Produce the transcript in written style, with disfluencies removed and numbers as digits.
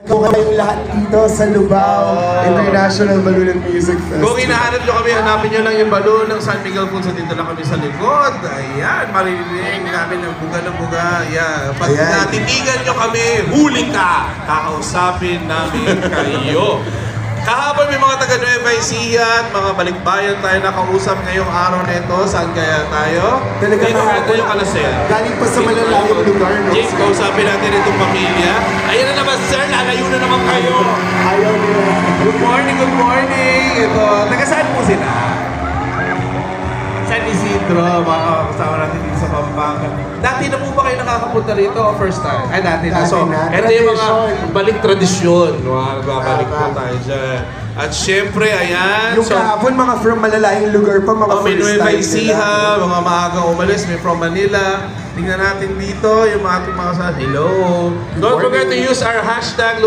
Kung kayong lahat dito sa Lubao International Balloon and Music Festival. Kung hinahanap nyo kami, hanapin nyo lang yung balloon ng San Miguel Punso. Dito lang kami sa likod. Ayan, maririnig namin ng buga. Ayan. Pag natitigan nyo kami, huli ka! Kakausapin namin kayo. Kahapon may mga taga Nueva Ecija at mga balikbayan tayo nakausap ngayong araw na ito. Saan kaya tayo? Talaga dito kahapon, yung Kalasea. galing pa sa malalayong lugar, no? Jake, kausapin natin itong pamilya. Ayan na naman, sir. Lalayo na naman kayo. Ayaw nila. Good morning, good morning. Ito, taga saan po sila? San Isidro, mga kasama natin dito sa Pampanga. Dati na po ba kayo nakakapunta rito o first time? Ay, dati na. So, ito yung mga balik tradisyon. Nagbabalik po tayo dyan. At syempre, ayan. Yung kahapon, mga from malalayong lugar pa, mga may first Nueva time Ecija, nila. mga maagang umalis, may from Manila. Tingnan natin dito yung mga ating mga Hello. Don't forget to use our hashtag